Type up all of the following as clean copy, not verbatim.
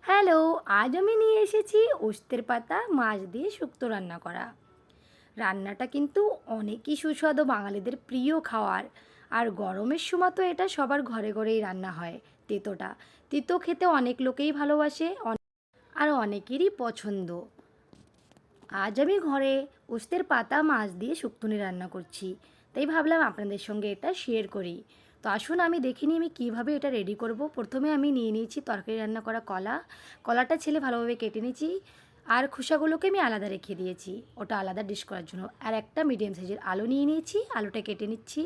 Hello, আজ আমি নিয়ে এসেছি ওস্তের পাতা মাছ দিয়ে শুক্তো রান্না করা। রান্নাটা কিন্তু অনেকই সুস্বাদু, বাঙালিদের প্রিয় খাওয়ার। আর গরমের সময় তো এটা সবার ঘরে ঘরেই রান্না হয়। তেঁতোটা তেঁতো খেতে অনেক লোকেই ভালোবাসে, আর অনেকেরই পছন্দ। আজ আমি ঘরে ওস্তের পাতা মাছ দিয়ে শুক্তনি রান্না করছি, তাই ভাবলাম আপনাদের সঙ্গে এটা শেয়ার করি। তো আসুন আমি দেখিনি আমি কিভাবে এটা রেডি করব। প্রথমে আমি নিয়ে নিয়েছি তরকারি রান্না করা কলাটা ছেলে ভালোভাবে কেটে নিয়েছি, আর খোসাগুলোকে আমি আলাদা রেখে দিয়েছি, ওটা আলাদা ডিশ করার জন্য। আর একটা মিডিয়াম সাইজের আলু নিয়ে নিয়েছি, আলুটা কেটে নিচ্ছি।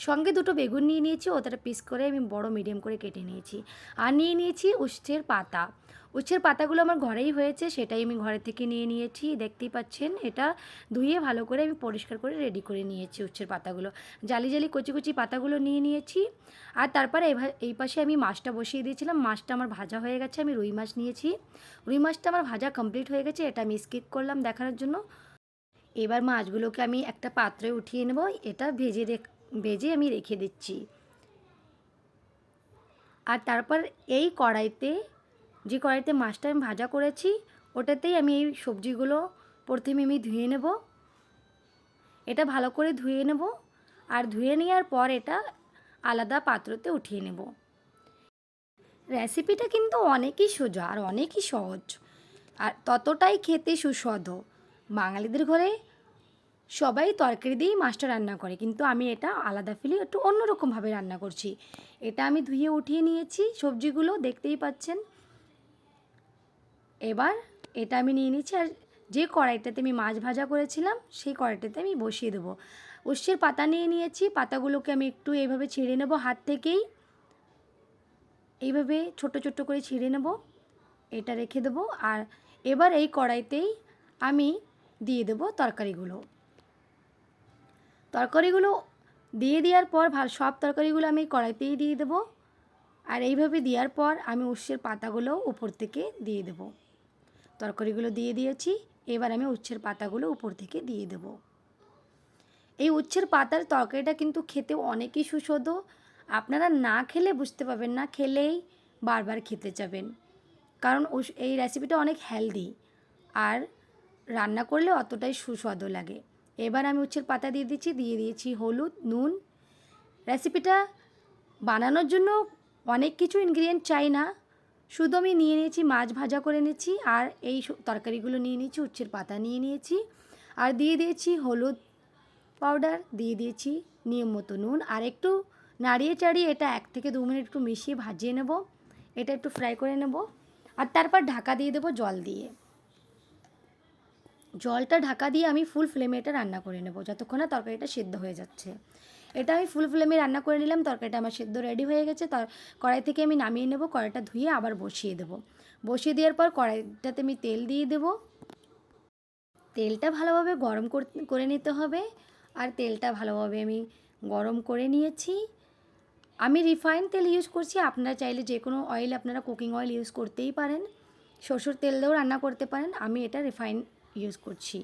সঙ্গে দুটো বেগুন নিয়ে নিয়েছি, ওটা পিস করে আমি বড় মিডিয়াম করে কেটে নিয়েছি। আর নিয়ে নিয়েছি উচ্ছের পাতা। উচ্ছের পাতাগুলো আমার ঘরেই হয়েছে, সেটাই আমি ঘরে থেকে নিয়ে নিয়েছি। দেখতেই পাচ্ছেন, এটা ধুয়ে ভালো করে আমি পরিষ্কার করে রেডি করে নিয়েছি। উচ্ছের পাতাগুলো জালি জালি কচি কচি পাতাগুলো নিয়ে নিয়েছি। আর তারপরে এই পাশে আমি মাছটা বসিয়ে দিয়েছিলাম। মাছটা আমার ভাজা হয়ে গেছে, আমি রুই মাছ নিয়েছি। রুই মাছটা আমার ভাজা কমপ্লিট হয়ে গেছে, এটা আমি স্কিপ করলাম দেখানোর জন্য। এবার মাছগুলোকে আমি একটা পাত্রে উঠিয়ে নেব, এটা ভেজে আমি রেখে দিচ্ছি। আর তারপর এই কড়াইতে, যে কড়াইতে মাছটা আমি ভাজা করেছি, ওটাতেই আমি এই সবজিগুলো প্রথমে আমি ধুয়ে নেব। এটা ভালো করে ধুয়ে নেব, আর ধুয়ে নেওয়ার পর এটা আলাদা পাত্রতে উঠিয়ে নেব। রেসিপিটা কিন্তু অনেকই সোজা আর অনেকই সহজ, আর ততটাই খেতে সুস্বাদু। বাঙালিদের ঘরে সবাই তরকারি দিয়েই মাছটা রান্না করে, কিন্তু আমি এটা আলাদা ফেলে একটু অন্যরকমভাবে রান্না করছি। এটা আমি ধুয়ে উঠিয়ে নিয়েছি, সবজিগুলো দেখতেই পাচ্ছেন। এবার এটা আমি নিয়ে নিচ্ছি, আর যে কড়াইটাতে আমি মাছ ভাজা করেছিলাম সেই কড়াইটাতে আমি বসিয়ে দেবো। উচ্ছের পাতা নিয়ে নিয়েছি, পাতাগুলোকে আমি একটু এইভাবে ছিঁড়ে নেব, হাত থেকেই এইভাবে ছোট ছোট করে ছিঁড়ে নেব। এটা রেখে দেবো। আর এবার এই কড়াইতেই আমি দিয়ে দেবো তরকারিগুলো দিয়ে দেওয়ার পর সব তরকারিগুলো আমি কড়াইতেই দিয়ে দেবো। আর এইভাবে দেওয়ার পর আমি উচ্ছের পাতাগুলো উপর থেকে দিয়ে দেবো। তরকারিগুলো দিয়ে দিয়েছি, এবার আমি উচ্ছের পাতাগুলো উপর থেকে দিয়ে দেব। এই উচ্ছের পাতার তরকারিটা কিন্তু খেতে অনেকই সুস্বাদু। আপনারা না খেলে বুঝতে পারবেন না, খেলেই বারবার খেতে যাবেন। কারণ এই রেসিপিটা অনেক হেলদি, আর রান্না করলে অতটাই সুস্বাদু লাগে। এবার আমি উচ্ছের পাতা দিয়ে দিয়েছি হলুদ, নুন। রেসিপিটা বানানোর জন্য অনেক কিছু ইনগ্রিডিয়েন্ট চাই না, শুধু আমি নিয়ে নিয়েছি মাছ ভাজা করে নিয়েছি, আর এই তরকারিগুলো নিয়ে নিয়েছি, উচ্ছের পাতা নিয়ে নিয়েছি, আর দিয়ে দিয়েছি হলুদ পাউডার, দিয়ে দিয়েছি নিয়ম মতো নুন, আর একটু নাড়িয়ে চাড়িয়ে এটা 1 থেকে 2 মিনিট একটু মিশিয়ে ভাজিয়ে নেব। এটা একটু ফ্রাই করে নেব, আর তারপর ঢাকা দিয়ে দেবো জল দিয়ে। জলটা ঢাকা দিয়ে আমি ফুল ফ্লেমে এটা রান্না করে নেব যতক্ষণ না তরকারিটা সেদ্ধ হয়ে যাচ্ছে। এটা আমি ফুল ফ্লেমে রান্না করে নিলাম, তরকারিটা আমার সেদ্ধ রেডি হয়ে গেছে। কড়াই থেকে আমি নামিয়ে নেব, কড়াইটা ধুয়ে আবার বসিয়ে দেবো। বসিয়ে দেওয়ার পর কড়াইটাতে আমি তেল দিয়ে দেবো। তেলটা ভালোভাবে গরম করে নিতে হবে, আর তেলটা ভালোভাবে আমি গরম করে নিয়েছি। আমি রিফাইন তেল ইউজ করছি, আপনারা চাইলে যে কোনো অয়েল, আপনারা কুকিং অয়েল ইউজ করতেই পারেন, সরষের তেল দিয়েও রান্না করতে পারেন। আমি এটা রিফাইন ইউজ করছি।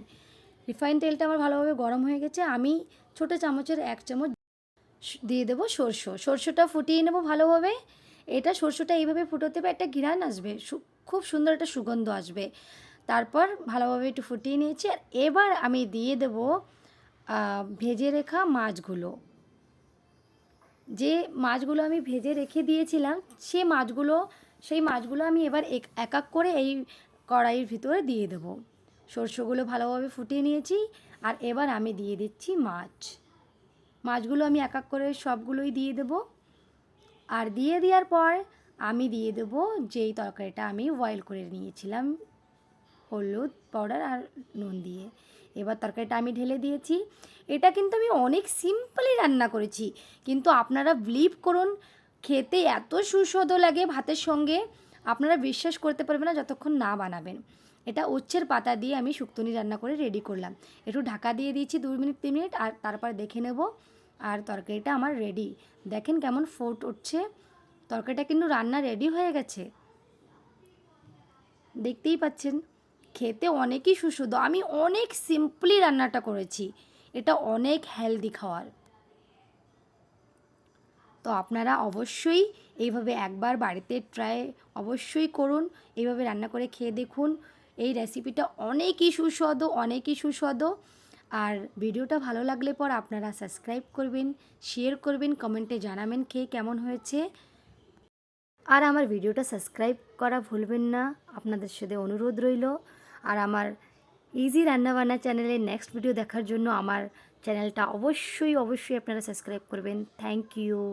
রিফাইন তেলটা আমার ভালোভাবে গরম হয়ে গেছে, আমি ছোটো চামচের 1 চামচ দিয়ে দেবো সরষেটা ফুটিয়ে নেব ভালোভাবে। এটা সরষেটা এইভাবে ফুটোতে হবে, একটা ঘ্রাণ আসবে, খুব সুন্দর একটা সুগন্ধ আসবে। তারপর ভালোভাবে একটু ফুটিয়ে নিয়েছি, আর এবার আমি দিয়ে দেব ভেজে রাখা মাছগুলো। যে মাছগুলো আমি ভেজে রেখে দিয়েছিলাম, সেই মাছগুলো আমি এবার এক এক করে এই কড়াইয়ের ভিতরে দিয়ে দেবো। সরষেগুলো ভালোভাবে ফুটিয়ে নিয়েছি, আর এবার আমি দিয়ে দিচ্ছি মাছগুলো আমি এক এক করে সবগুলোই দিয়ে দেবো। আর দিয়ে দেওয়ার পর আমি দিয়ে দেবো যেই তরকারিটা আমি বয়েল করে নিয়েছিলাম হলুদ পাউডার আর নুন দিয়ে। এবার তরকারিটা আমি ঢেলে দিয়েছি। এটা কিন্তু আমি অনেক সিম্পলি রান্না করেছি, কিন্তু আপনারা বিলিভ করুন, খেতে এত সুস্বাদু লাগে ভাতের সঙ্গে, আপনারা বিশ্বাস করতে পারবেন না যতক্ষণ না বানাবেন। এটা উচ্ছের পাতা দিয়ে আমি শুক্তনি রান্না করে রেডি করলাম। একটু ঢাকা দিয়ে দিয়েছি 2 মিনিট 3 মিনিট, আর তারপর দেখে নেব। আর তরকারিটা আমার রেডি, দেখেন কেমন ফোট উঠছে। তরকারিটা কিন্তু রান্না রেডি হয়ে গেছে, দেখতেই পাচ্ছেন। খেতে অনেকই সুস্বাদু, আমি অনেক সিম্পলি রান্নাটা করেছি, এটা অনেক হেলদি খাওয়ার। তো আপনারা অবশ্যই এইভাবে একবার বাড়িতে ট্রাই অবশ্যই করুন, এইভাবে রান্না করে খেয়ে দেখুন। এই রেসিপিটা অনেকই সুস্বাদু। আর ভিডিওটা ভালো লাগলে পর আপনারা সাবস্ক্রাইব করবেন, শেয়ার করবেন, কমেন্টে জানাবেন খেয়ে কেমন হয়েছে। আর আমার ভিডিওটা সাবস্ক্রাইব করা ভুলবেন না, আপনাদের সাথে অনুরোধ রইল। আর আমার ইজি রান্নাবান্না চ্যানেলের নেক্সট ভিডিও দেখার জন্য আমার চ্যানেলটা অবশ্যই আপনারা সাবস্ক্রাইব করবেন। Thank you.